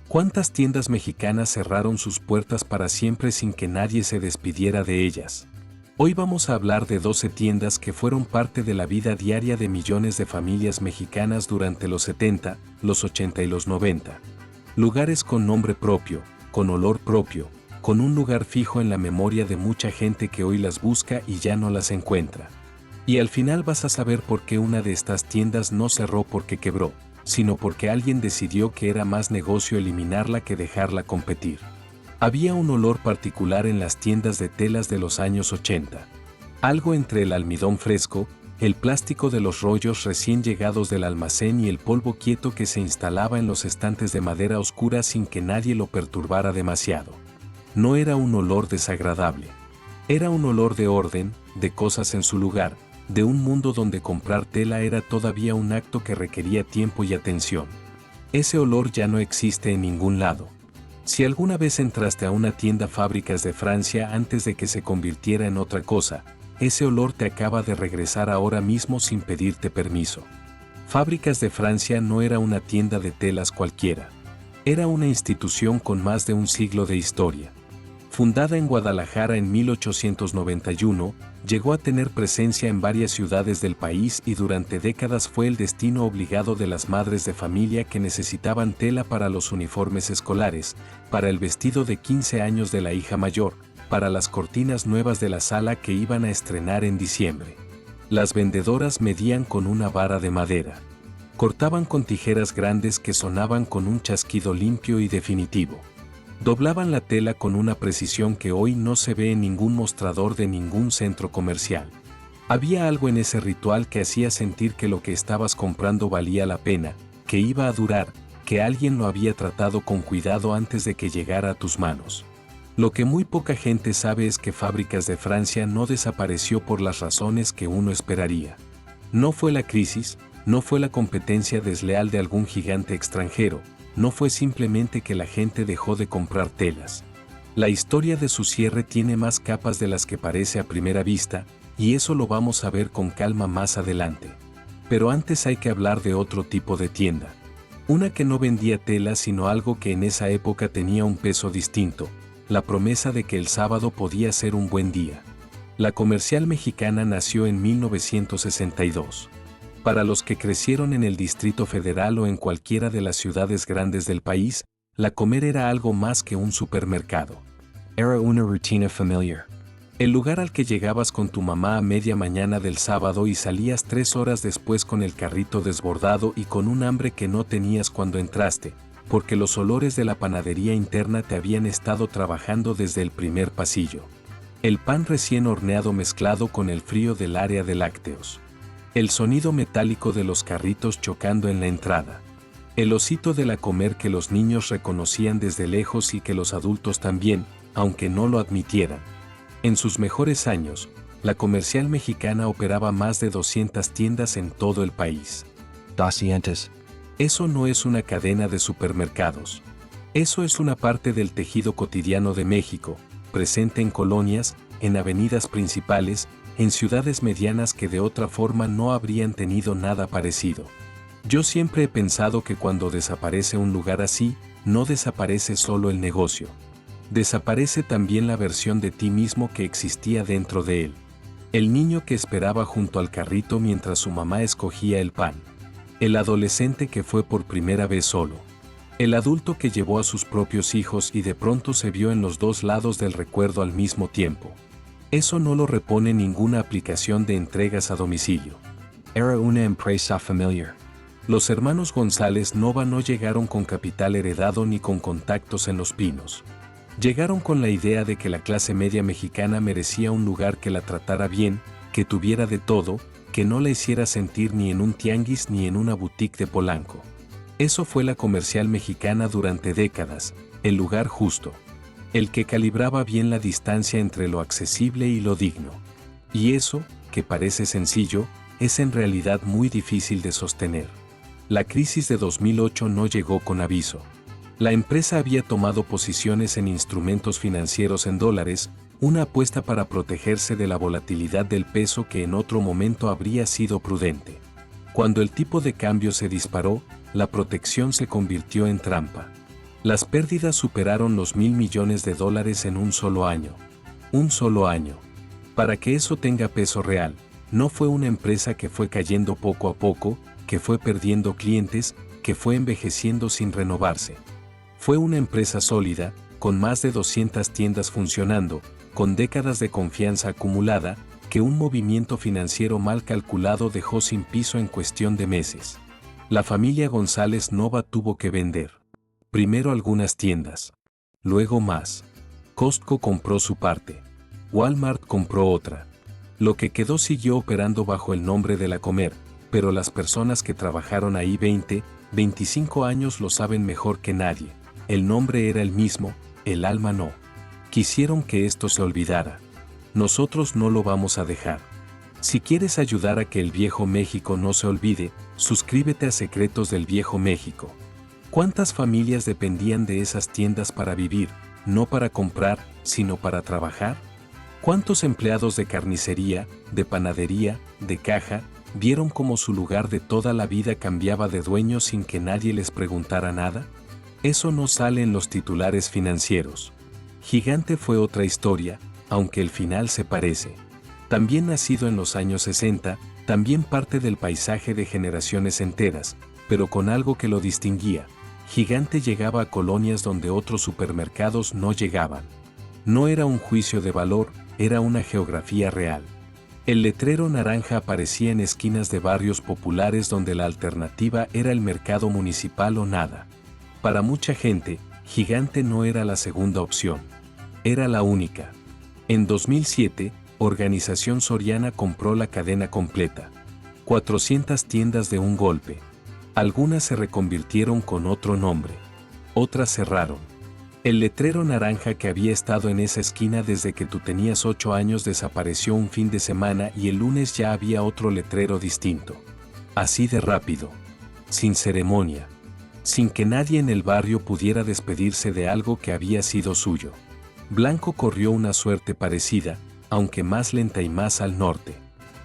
¿Cuántas tiendas mexicanas cerraron sus puertas para siempre sin que nadie se despidiera de ellas? Hoy vamos a hablar de 12 tiendas que fueron parte de la vida diaria de millones de familias mexicanas durante los 70, los 80 y los 90. Lugares con nombre propio, con olor propio, con un lugar fijo en la memoria de mucha gente que hoy las busca y ya no las encuentra. Y al final vas a saber por qué una de estas tiendas no cerró porque quebró, sino porque alguien decidió que era más negocio eliminarla que dejarla competir. Había un olor particular en las tiendas de telas de los años 80. Algo entre el almidón fresco, el plástico de los rollos recién llegados del almacén y el polvo quieto que se instalaba en los estantes de madera oscura sin que nadie lo perturbara demasiado. No era un olor desagradable. Era un olor de orden, de cosas en su lugar, de un mundo donde comprar tela era todavía un acto que requería tiempo y atención. Ese olor ya no existe en ningún lado. Si alguna vez entraste a una tienda Fábricas de Francia antes de que se convirtiera en otra cosa, ese olor te acaba de regresar ahora mismo sin pedirte permiso. Fábricas de Francia no era una tienda de telas cualquiera. Era una institución con más de un siglo de historia. Fundada en Guadalajara en 1891, llegó a tener presencia en varias ciudades del país y durante décadas fue el destino obligado de las madres de familia que necesitaban tela para los uniformes escolares, para el vestido de 15 años de la hija mayor, para las cortinas nuevas de la sala que iban a estrenar en diciembre. Las vendedoras medían con una vara de madera. Cortaban con tijeras grandes que sonaban con un chasquido limpio y definitivo. Doblaban la tela con una precisión que hoy no se ve en ningún mostrador de ningún centro comercial. Había algo en ese ritual que hacía sentir que lo que estabas comprando valía la pena, que iba a durar, que alguien lo había tratado con cuidado antes de que llegara a tus manos. Lo que muy poca gente sabe es que Fábricas de Francia no desapareció por las razones que uno esperaría. No fue la crisis, no fue la competencia desleal de algún gigante extranjero, no fue simplemente que la gente dejó de comprar telas. La historia de su cierre tiene más capas de las que parece a primera vista, y eso lo vamos a ver con calma más adelante. Pero antes hay que hablar de otro tipo de tienda. Una que no vendía tela sino algo que en esa época tenía un peso distinto, la promesa de que el sábado podía ser un buen día. La Comercial Mexicana nació en 1962. Para los que crecieron en el Distrito Federal o en cualquiera de las ciudades grandes del país, la Comer era algo más que un supermercado. Era una rutina familiar. El lugar al que llegabas con tu mamá a media mañana del sábado y salías 3 horas después con el carrito desbordado y con un hambre que no tenías cuando entraste, porque los olores de la panadería interna te habían estado trabajando desde el primer pasillo. El pan recién horneado mezclado con el frío del área de lácteos. El sonido metálico de los carritos chocando en la entrada. El osito de la Comer que los niños reconocían desde lejos y que los adultos también, aunque no lo admitieran. En sus mejores años, la Comercial Mexicana operaba más de 200 tiendas en todo el país. 200. Eso no es una cadena de supermercados. Eso es una parte del tejido cotidiano de México, presente en colonias, en avenidas principales, en ciudades medianas que de otra forma no habrían tenido nada parecido. Yo siempre he pensado que cuando desaparece un lugar así, no desaparece solo el negocio. Desaparece también la versión de ti mismo que existía dentro de él. El niño que esperaba junto al carrito mientras su mamá escogía el pan. El adolescente que fue por primera vez solo. El adulto que llevó a sus propios hijos y de pronto se vio en los dos lados del recuerdo al mismo tiempo. Eso no lo repone ninguna aplicación de entregas a domicilio. Era una empresa familiar. Los hermanos González Nova no llegaron con capital heredado ni con contactos en Los Pinos. Llegaron con la idea de que la clase media mexicana merecía un lugar que la tratara bien, que tuviera de todo, que no la hiciera sentir ni en un tianguis ni en una boutique de Polanco. Eso fue la Comercial Mexicana durante décadas, el lugar justo. El que calibraba bien la distancia entre lo accesible y lo digno. Y eso, que parece sencillo, es en realidad muy difícil de sostener. La crisis de 2008 no llegó con aviso. La empresa había tomado posiciones en instrumentos financieros en dólares, una apuesta para protegerse de la volatilidad del peso que en otro momento habría sido prudente. Cuando el tipo de cambio se disparó, la protección se convirtió en trampa. Las pérdidas superaron los $1.000 millones en un solo año. Un solo año. Para que eso tenga peso real, no fue una empresa que fue cayendo poco a poco, que fue perdiendo clientes, que fue envejeciendo sin renovarse. Fue una empresa sólida, con más de 200 tiendas funcionando, con décadas de confianza acumulada, que un movimiento financiero mal calculado dejó sin piso en cuestión de meses. La familia González Nova tuvo que vender. Primero algunas tiendas. Luego más. Costco compró su parte. Walmart compró otra. Lo que quedó siguió operando bajo el nombre de La Comer, pero las personas que trabajaron ahí 20, 25 años lo saben mejor que nadie. El nombre era el mismo, el alma no. Quisieron que esto se olvidara. Nosotros no lo vamos a dejar. Si quieres ayudar a que el Viejo México no se olvide, suscríbete a Secretos del Viejo México. ¿Cuántas familias dependían de esas tiendas para vivir, no para comprar, sino para trabajar? ¿Cuántos empleados de carnicería, de panadería, de caja, vieron cómo su lugar de toda la vida cambiaba de dueño sin que nadie les preguntara nada? Eso no sale en los titulares financieros. Gigante fue otra historia, aunque el final se parece. También nacido en los años 60, también parte del paisaje de generaciones enteras, pero con algo que lo distinguía. Gigante llegaba a colonias donde otros supermercados no llegaban. No era un juicio de valor, era una geografía real. El letrero naranja aparecía en esquinas de barrios populares donde la alternativa era el mercado municipal o nada. Para mucha gente, Gigante no era la segunda opción. Era la única. En 2007, Organización Soriana compró la cadena completa. 400 tiendas de un golpe. Algunas se reconvirtieron con otro nombre. Otras cerraron. El letrero naranja que había estado en esa esquina desde que tú tenías 8 años desapareció un fin de semana y el lunes ya había otro letrero distinto. Así de rápido. Sin ceremonia. Sin que nadie en el barrio pudiera despedirse de algo que había sido suyo. Blanco corrió una suerte parecida, aunque más lenta y más al norte.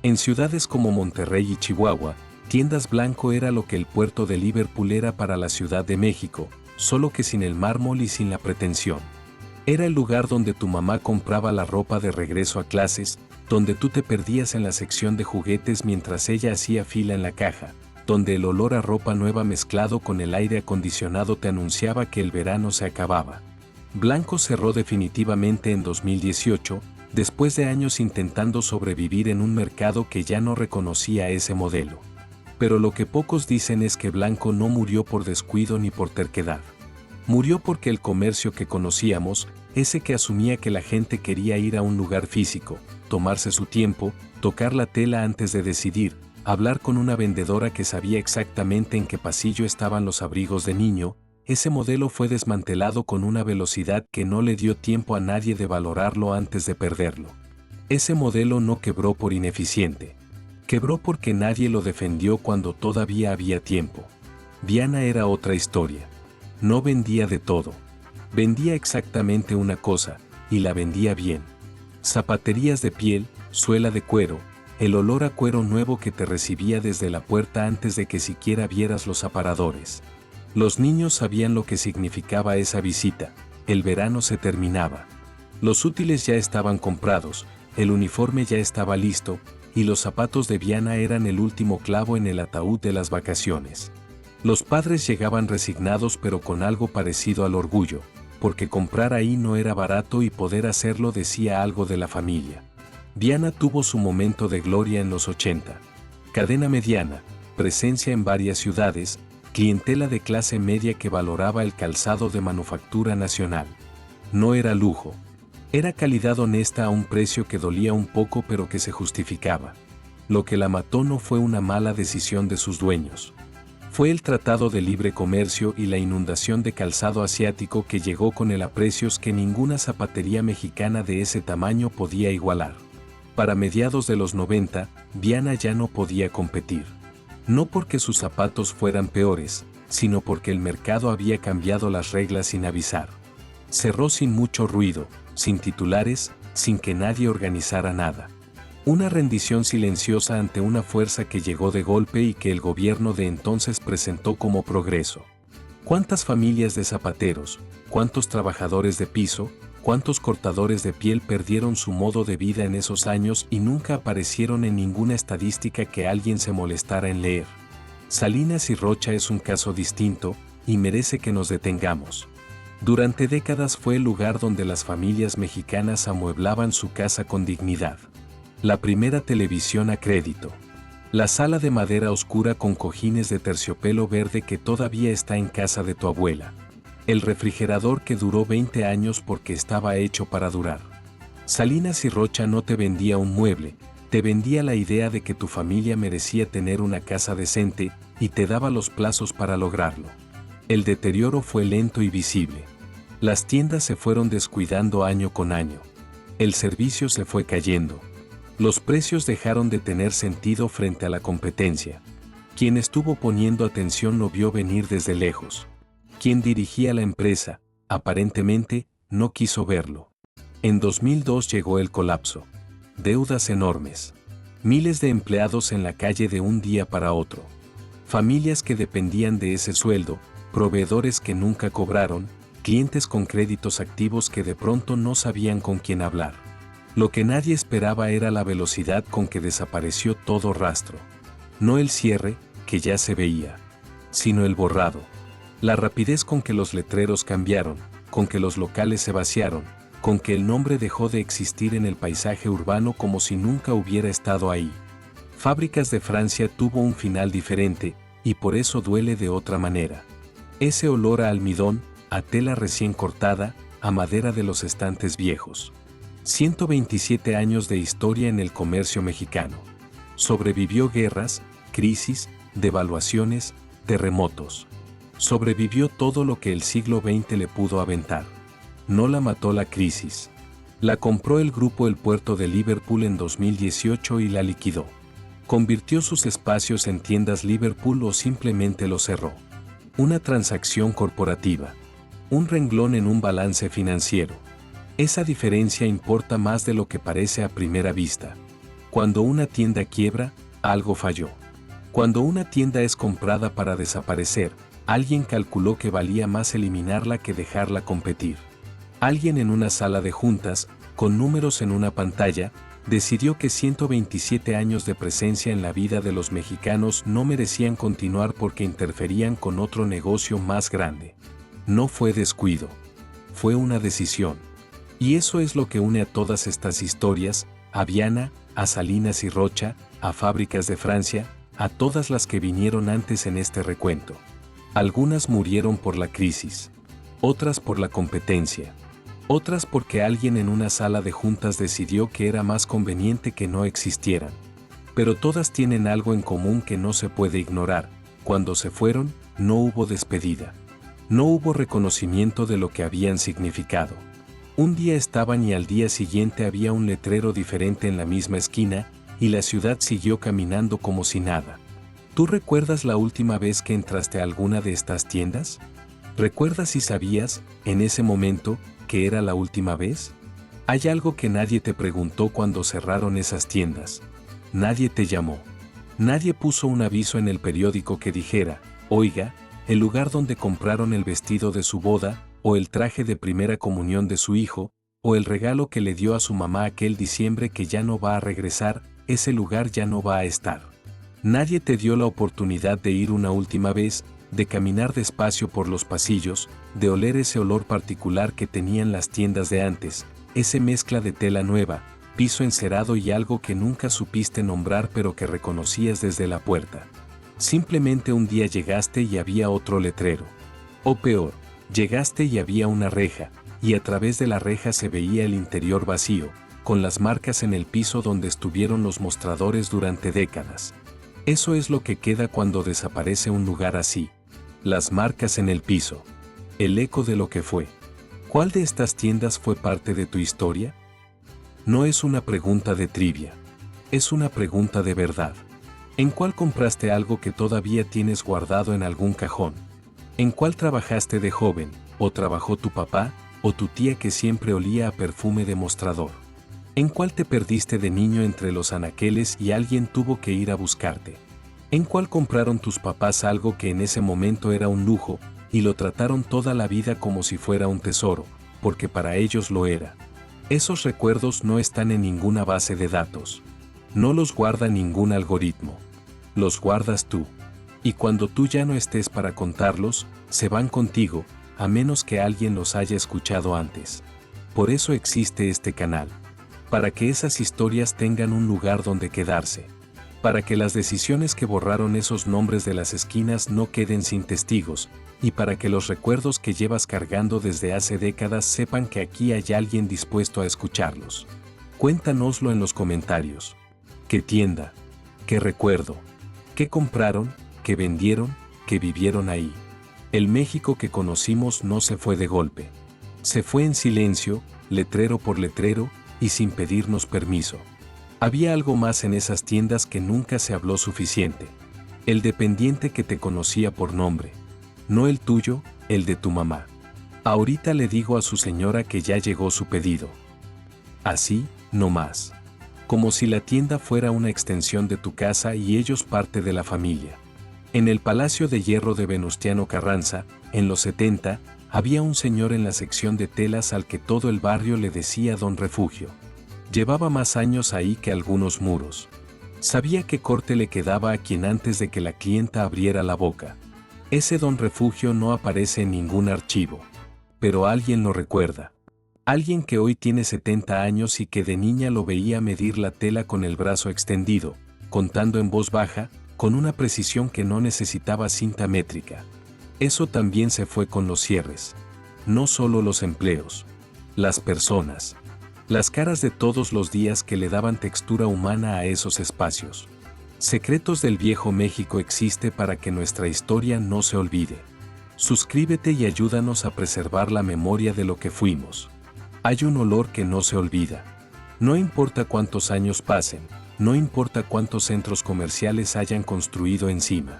En ciudades como Monterrey y Chihuahua, Tiendas Blanco era lo que el puerto de Liverpool era para la Ciudad de México, solo que sin el mármol y sin la pretensión. Era el lugar donde tu mamá compraba la ropa de regreso a clases, donde tú te perdías en la sección de juguetes mientras ella hacía fila en la caja, donde el olor a ropa nueva mezclado con el aire acondicionado te anunciaba que el verano se acababa. Blanco cerró definitivamente en 2018, después de años intentando sobrevivir en un mercado que ya no reconocía ese modelo. Pero lo que pocos dicen es que Blanco no murió por descuido ni por terquedad. Murió porque el comercio que conocíamos, ese que asumía que la gente quería ir a un lugar físico, tomarse su tiempo, tocar la tela antes de decidir, hablar con una vendedora que sabía exactamente en qué pasillo estaban los abrigos de niño, ese modelo fue desmantelado con una velocidad que no le dio tiempo a nadie de valorarlo antes de perderlo. Ese modelo no quebró por ineficiente. Quebró porque nadie lo defendió cuando todavía había tiempo. Viana era otra historia. No vendía de todo. Vendía exactamente una cosa, y la vendía bien. Zapaterías de piel, suela de cuero, el olor a cuero nuevo que te recibía desde la puerta antes de que siquiera vieras los aparadores. Los niños sabían lo que significaba esa visita. El verano se terminaba. Los útiles ya estaban comprados, el uniforme ya estaba listo, y los zapatos de Viana eran el último clavo en el ataúd de las vacaciones. Los padres llegaban resignados pero con algo parecido al orgullo, porque comprar ahí no era barato y poder hacerlo decía algo de la familia. Viana tuvo su momento de gloria en los 80. Cadena mediana, presencia en varias ciudades, clientela de clase media que valoraba el calzado de manufactura nacional. No era lujo. Era calidad honesta a un precio que dolía un poco pero que se justificaba. Lo que la mató no fue una mala decisión de sus dueños. Fue el Tratado de Libre Comercio y la inundación de calzado asiático que llegó con el a precios que ninguna zapatería mexicana de ese tamaño podía igualar. Para mediados de los 90, Viana ya no podía competir. No porque sus zapatos fueran peores, sino porque el mercado había cambiado las reglas sin avisar. Cerró sin mucho ruido, sin titulares, sin que nadie organizara nada. Una rendición silenciosa ante una fuerza que llegó de golpe y que el gobierno de entonces presentó como progreso. ¿Cuántas familias de zapateros, cuántos trabajadores de piso, cuántos cortadores de piel perdieron su modo de vida en esos años y nunca aparecieron en ninguna estadística que alguien se molestara en leer? Salinas y Rocha es un caso distinto y merece que nos detengamos. Durante décadas fue el lugar donde las familias mexicanas amueblaban su casa con dignidad. La primera televisión a crédito. La sala de madera oscura con cojines de terciopelo verde que todavía está en casa de tu abuela. El refrigerador que duró 20 años porque estaba hecho para durar. Salinas y Rocha no te vendía un mueble, te vendía la idea de que tu familia merecía tener una casa decente y te daba los plazos para lograrlo. El deterioro fue lento y visible. Las tiendas se fueron descuidando año con año. El servicio se fue cayendo. Los precios dejaron de tener sentido frente a la competencia. Quien estuvo poniendo atención lo vio venir desde lejos. Quien dirigía la empresa, aparentemente, no quiso verlo. En 2002 llegó el colapso. Deudas enormes. Miles de empleados en la calle de un día para otro. Familias que dependían de ese sueldo, proveedores que nunca cobraron, clientes con créditos activos que de pronto no sabían con quién hablar. Lo que nadie esperaba era la velocidad con que desapareció todo rastro. No el cierre, que ya se veía, sino el borrado. La rapidez con que los letreros cambiaron, con que los locales se vaciaron, con que el nombre dejó de existir en el paisaje urbano como si nunca hubiera estado ahí. Fábricas de Francia tuvo un final diferente, y por eso duele de otra manera. Ese olor a almidón, a tela recién cortada, a madera de los estantes viejos. 127 años de historia en el comercio mexicano. Sobrevivió guerras, crisis, devaluaciones, terremotos. Sobrevivió todo lo que el siglo XX le pudo aventar. No la mató la crisis. La compró el grupo El Puerto de Liverpool en 2018 y la liquidó. Convirtió sus espacios en tiendas Liverpool o simplemente los cerró. Una transacción corporativa. Un renglón en un balance financiero. Esa diferencia importa más de lo que parece a primera vista. Cuando una tienda quiebra, algo falló. Cuando una tienda es comprada para desaparecer, alguien calculó que valía más eliminarla que dejarla competir. Alguien en una sala de juntas, con números en una pantalla, decidió que 127 años de presencia en la vida de los mexicanos no merecían continuar porque interferían con otro negocio más grande. No fue descuido. Fue una decisión. Y eso es lo que une a todas estas historias, a Viana, a Salinas y Rocha, a Fábricas de Francia, a todas las que vinieron antes en este recuento. Algunas murieron por la crisis, otras por la competencia, otras porque alguien en una sala de juntas decidió que era más conveniente que no existieran. Pero todas tienen algo en común que no se puede ignorar: cuando se fueron, no hubo despedida. No hubo reconocimiento de lo que habían significado. Un día estaban y al día siguiente había un letrero diferente en la misma esquina, y la ciudad siguió caminando como si nada. ¿Tú recuerdas la última vez que entraste a alguna de estas tiendas? ¿Recuerdas si sabías, en ese momento, que era la última vez? Hay algo que nadie te preguntó cuando cerraron esas tiendas. Nadie te llamó. Nadie puso un aviso en el periódico que dijera: oiga, el lugar donde compraron el vestido de su boda, o el traje de primera comunión de su hijo, o el regalo que le dio a su mamá aquel diciembre que ya no va a regresar, ese lugar ya no va a estar. Nadie te dio la oportunidad de ir una última vez, de caminar despacio por los pasillos, de oler ese olor particular que tenían las tiendas de antes, ese mezcla de tela nueva, piso encerado y algo que nunca supiste nombrar pero que reconocías desde la puerta. Simplemente un día llegaste y había otro letrero. O peor, llegaste y había una reja, y a través de la reja se veía el interior vacío, con las marcas en el piso donde estuvieron los mostradores durante décadas. Eso es lo que queda cuando desaparece un lugar así. Las marcas en el piso. El eco de lo que fue. ¿Cuál de estas tiendas fue parte de tu historia? No es una pregunta de trivia. Es una pregunta de verdad. ¿En cuál compraste algo que todavía tienes guardado en algún cajón? ¿En cuál trabajaste de joven, o trabajó tu papá, o tu tía que siempre olía a perfume de mostrador? ¿En cuál te perdiste de niño entre los anaqueles y alguien tuvo que ir a buscarte? ¿En cuál compraron tus papás algo que en ese momento era un lujo, y lo trataron toda la vida como si fuera un tesoro, porque para ellos lo era. Esos recuerdos no están en ninguna base de datos. No los guarda ningún algoritmo. Los guardas tú. Y cuando tú ya no estés para contarlos, se van contigo, a menos que alguien los haya escuchado antes. Por eso existe este canal. Para que esas historias tengan un lugar donde quedarse. Para que las decisiones que borraron esos nombres de las esquinas no queden sin testigos, y para que los recuerdos que llevas cargando desde hace décadas sepan que aquí hay alguien dispuesto a escucharlos. Cuéntanoslo en los comentarios. ¿Qué tienda? ¿Qué recuerdo? ¿Qué compraron? ¿Qué vendieron? ¿Qué vivieron ahí? El México que conocimos no se fue de golpe. Se fue en silencio, letrero por letrero, y sin pedirnos permiso. Había algo más en esas tiendas que nunca se habló suficiente. El dependiente que te conocía por nombre. No el tuyo, el de tu mamá. Ahorita le digo a su señora que ya llegó su pedido. Así, no más. Como si la tienda fuera una extensión de tu casa y ellos parte de la familia. En el Palacio de Hierro de Venustiano Carranza, en los 70, había un señor en la sección de telas al que todo el barrio le decía Don Refugio. Llevaba más años ahí que algunos muros. Sabía qué corte le quedaba a quien antes de que la clienta abriera la boca. Ese Don Refugio no aparece en ningún archivo. Pero alguien lo recuerda. Alguien que hoy tiene 70 años y que de niña lo veía medir la tela con el brazo extendido, contando en voz baja, con una precisión que no necesitaba cinta métrica. Eso también se fue con los cierres. No solo los empleos. Las personas. Las caras de todos los días que le daban textura humana a esos espacios. Secretos del Viejo México existe para que nuestra historia no se olvide. Suscríbete y ayúdanos a preservar la memoria de lo que fuimos. Hay un olor que no se olvida. No importa cuántos años pasen, no importa cuántos centros comerciales hayan construido encima.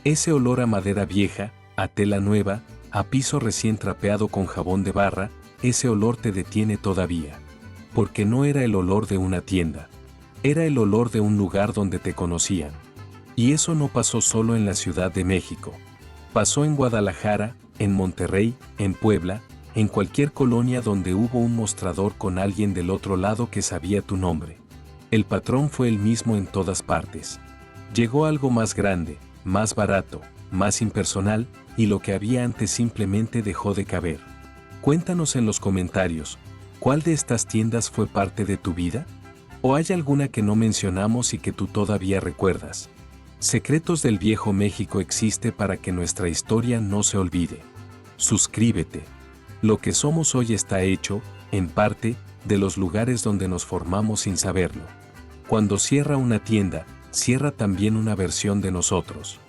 Ese olor a madera vieja, a tela nueva, a piso recién trapeado con jabón de barra, ese olor te detiene todavía. Porque no era el olor de una tienda. Era el olor de un lugar donde te conocían. Y eso no pasó solo en la Ciudad de México. Pasó en Guadalajara, en Monterrey, en Puebla, en cualquier colonia donde hubo un mostrador con alguien del otro lado que sabía tu nombre. El patrón fue el mismo en todas partes. Llegó algo más grande, más barato, más impersonal, y lo que había antes simplemente dejó de caber. Cuéntanos en los comentarios, ¿cuál de estas tiendas fue parte de tu vida? ¿O hay alguna que no mencionamos y que tú todavía recuerdas? Secretos del Viejo México existe para que nuestra historia no se olvide. Suscríbete. Lo que somos hoy está hecho, en parte, de los lugares donde nos formamos sin saberlo. Cuando cierra una tienda, cierra también una versión de nosotros.